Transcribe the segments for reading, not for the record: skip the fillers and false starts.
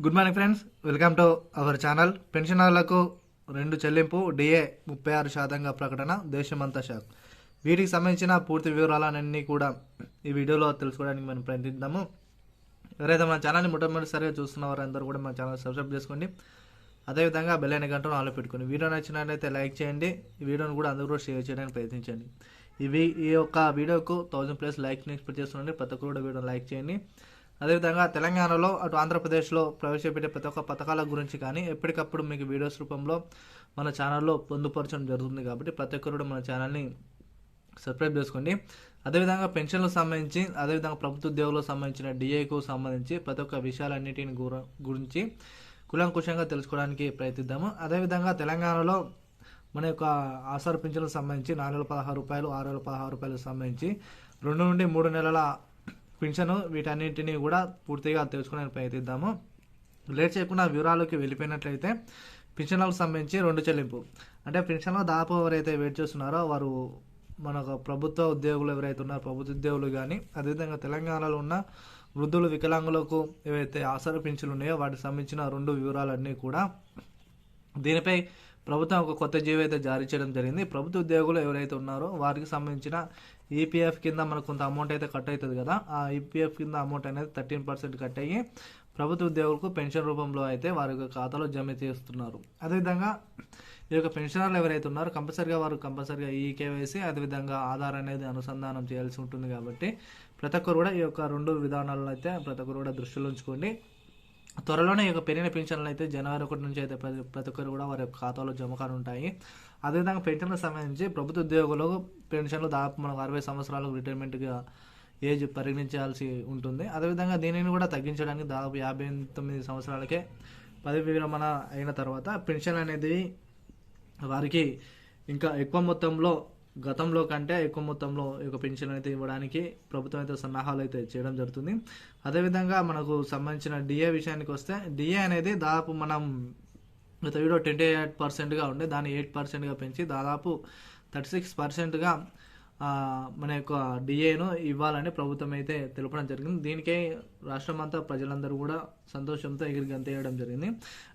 Good morning friends, welcome to our channel. పెన్షనర్లకు 2 చెల్లింపు DA 36% ప్రకటన దేశమంతా షాక్. వీటికి సంబంధించిన పూర్తి వివరాలన్నీ కూడా ఈ వీడియోలో తెలుసుకోవడానికి మనం ప్రయత్నిద్దాము. ఎవరైతే మన ఛానల్ని మొట్టమొదటిసారిగా చూస్తున్న వారందరూ కూడా మన ఛానల్ సబ్స్క్రైబ్ చేసుకోండి. అదేవిధంగా బెల్ ఐకాన్ గంటను ఆన్లో పెట్టుకోండి. వీడియో నచ్చినట్లయితే లైక్ చేయండి. ఈ వీడియోను కూడా అందరూ కూడా షేర్ చేయడానికి ప్రయత్నించండి. ఈ యొక్క వీడియోకు 1000+ లైక్ని ఎక్స్పెక్ట్ చేస్తున్నాండి. ప్రతి ఒక్కరు కూడా వీడియోని లైక్ చేయండి. అదేవిధంగా తెలంగాణలో అటు ఆంధ్రప్రదేశ్లో ప్రవేశపెట్టే ప్రతి ఒక్క పథకాల గురించి కానీ ఎప్పటికప్పుడు మీకు వీడియోస్ రూపంలో మన ఛానల్లో పొందుపరచడం జరుగుతుంది. కాబట్టి ప్రతి ఒక్కరు మన ఛానల్ని సబ్స్క్రైబ్ చేసుకోండి. అదేవిధంగా పెన్షన్లకు సంబంధించి, అదేవిధంగా ప్రభుత్వ ఉద్యోగులకు సంబంధించిన డిఏకు సంబంధించి ప్రతి ఒక్క విషయాలన్నిటిని గురించి కులంకుశంగా తెలుసుకోవడానికి ప్రయత్నిద్దాము. అదేవిధంగా తెలంగాణలో మన యొక్క ఆసరా పింఛన్లకు సంబంధించి 416 రూపాయలు, 616 రూపాయలకు సంబంధించి 2 నుండి 3 నెలల పింఛను, వీటన్నింటినీ కూడా పూర్తిగా తెలుసుకోవడానికి ప్రయత్నిద్దాము. లేట్ చేయకుండా వివరాలకి వెళ్ళిపోయినట్లయితే పింఛన్లకు సంబంధించి 2 చెల్లింపు అంటే పింఛన్లో దాదాపు ఎవరైతే వెయిట్ చేస్తున్నారో వారు మనకు ప్రభుత్వ ఉద్యోగులు ఎవరైతే ఉన్నారో ప్రభుత్వ ఉద్యోగులు కానీ, అదేవిధంగా తెలంగాణలో ఉన్న వృద్ధులు, వికలాంగులకు ఏవైతే ఆసరా పింఛన్లు ఉన్నాయో వాటికి సంబంధించిన 2 వివరాలన్నీ కూడా దీనిపై ప్రభుత్వం ఒక కొత్త జీవో అయితే జారీ చేయడం జరిగింది. ప్రభుత్వ ఉద్యోగులు ఎవరైతే ఉన్నారో వారికి సంబంధించిన ఈపీఎఫ్ కింద మనకు కొంత అమౌంట్ అయితే కట్ అవుతుంది కదా, ఆ ఈపీఎఫ్ కింద అమౌంట్ అనేది 13% కట్ అయ్యి ప్రభుత్వ ఉద్యోగులకు పెన్షన్ రూపంలో అయితే వారి ఖాతాలో జమ చేస్తున్నారు. అదేవిధంగా ఈ యొక్క పెన్షనర్లు ఎవరైతే ఉన్నారో కంపల్సరిగా ఈ కేవైసీ, అదేవిధంగా ఆధార్ అనేది అనుసంధానం చేయాల్సి ఉంటుంది. కాబట్టి ప్రతి ఒక్కరు కూడా ఈ యొక్క 2 విధానాలను అయితే ప్రతి ఒక్కరు కూడా దృష్టిలో ఉంచుకోండి. త్వరలోనే ఈ యొక్క పెరిగిన పెన్షన్లు అయితే జనవరి 1 నుంచి అయితే ప్రతి ఒక్కరు కూడా వారి యొక్క ఖాతాలో జమ కానుంటాయి. అదేవిధంగా పెన్షన్లకు సంబంధించి ప్రభుత్వ ఉద్యోగులకు పెన్షన్లు దాదాపు మనకు 60 సంవత్సరాలకు రిటైర్మెంట్గా ఏజ్ పరిగణించాల్సి ఉంటుంది. అదేవిధంగా దీనిని కూడా తగ్గించడానికి దాదాపు 59 సంవత్సరాలకే పదవి విరమణ అయిన తర్వాత పెన్షన్ అనేది వారికి ఇంకా ఎక్కువ మొత్తంలో, గతంలో కంటే ఎక్కువ మొత్తంలో ఈ యొక్క పెన్షన్ అయితే ఇవ్వడానికి ప్రభుత్వం అయితే సన్నాహాలు అయితే చేయడం జరుగుతుంది. అదేవిధంగా మనకు సంబంధించిన డిఏ విషయానికి వస్తే, డిఏ అనేది దాదాపు మనం గత వీడియో 28%గా ఉండే దాన్ని 8%గా పెంచి దాదాపు 36%గా మన యొక్క డిఏను ఇవ్వాలని ప్రభుత్వం అయితే తెలపడం జరిగింది. దీనికే రాష్ట్రం అంతా ప్రజలందరూ కూడా సంతోషంతో ఎగిరి గంతేయడం జరిగింది.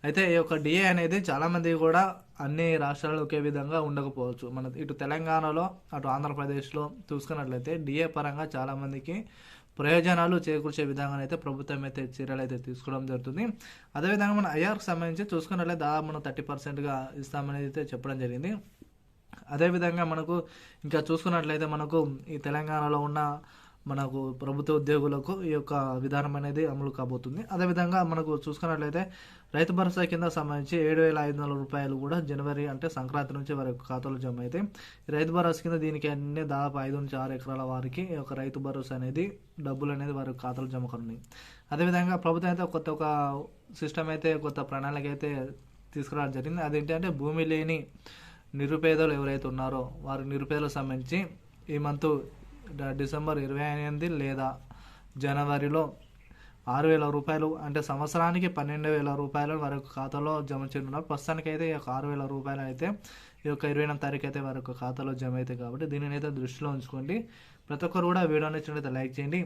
అయితే ఈ యొక్క డిఏ అనేది చాలామంది కూడా అన్ని రాష్ట్రాల్లో ఒకే విధంగా ఉండకపోవచ్చు. మన ఇటు తెలంగాణలో అటు ఆంధ్రప్రదేశ్లో చూసుకున్నట్లయితే డిఏ పరంగా చాలామందికి ప్రయోజనాలు చేకూర్చే విధంగా అయితే ప్రభుత్వం అయితే చర్యలు అయితే తీసుకోవడం జరుగుతుంది. అదేవిధంగా మన ఐఆర్కి సంబంధించి చూసుకున్నట్లయితే దాదాపు మనం 30%గా ఇస్తామనేది అయితే చెప్పడం జరిగింది. అదేవిధంగా మనకు ఇంకా చూసుకున్నట్లయితే మనకు ఈ తెలంగాణలో ఉన్న మనకు ప్రభుత్వ ఉద్యోగులకు ఈ యొక్క విధానం అనేది అమలు కాబోతుంది. అదేవిధంగా మనకు చూసుకున్నట్లయితే రైతు భరోసా కింద సంబంధించి 7,500 రూపాయలు కూడా జనవరి అంటే సంక్రాంతి నుంచి వారి యొక్క ఖాతాలో జమ అయితే రైతు భరోసా కింద దీనికి అన్ని దాదాపు 5 నుంచి 6 ఎకరాల వారికి ఈ యొక్క రైతు భరోసా అనేది డబ్బులు అనేది వారి ఖాతాలో జమ కానున్నాయి. అదేవిధంగా ప్రభుత్వం అయితే ఒక సిస్టమ్ అయితే కొత్త ప్రణాళిక అయితే తీసుకురావడం జరిగింది. అదేంటంటే భూమి లేని నిరుపేదలు ఎవరైతే ఉన్నారో వారి నిరుపేదలకు సంబంధించి ఈ మంత్ డిసెంబర్ 28 లేదా జనవరిలో 6,000 రూపాయలు అంటే సంవత్సరానికి 12,000 రూపాయలు వారి యొక్క ఖాతాలో జమ చేయనున్నారు. ప్రస్తుతానికి అయితే ఈ యొక్క 6,000 రూపాయలు అయితే ఈ యొక్క 28వ తారీఖు అయితే వారి యొక్క ఖాతాలో జమ అవుతాయి. కాబట్టి దీనిని అయితే దృష్టిలో ఉంచుకోండి. ప్రతి ఒక్కరు కూడా వీడియో నచ్చినట్లయితే లైక్ చేయండి.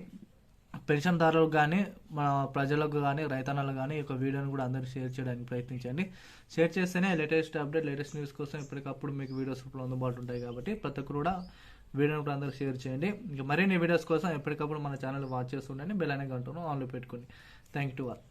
పెన్షన్దారులకు కానీ, మన ప్రజలకు కానీ, రైతన్నలకు కానీ ఈ యొక్క వీడియోని కూడా అందరూ షేర్ చేయడానికి ప్రయత్నించండి. షేర్ చేస్తేనే లేటెస్ట్ అప్డేట్, లేటెస్ట్ న్యూస్ కోసం ఎప్పటికప్పుడు మీకు వీడియోస్ రూపంలో అందుబాటులో ఉంటాయి. కాబట్టి ప్రతి ఒక్కరు కూడా వీడియోని కూడా అందరూ షేర్ చేయండి. ఇంకా మరిన్ని వీడియోస్ కోసం ఎప్పటికప్పుడు మన ఛానల్ వాచ్ చేస్తుండండి. బెల్ ఐకాన్ గంటను ఆన్లో పెట్టుకోండి. Thank you to all.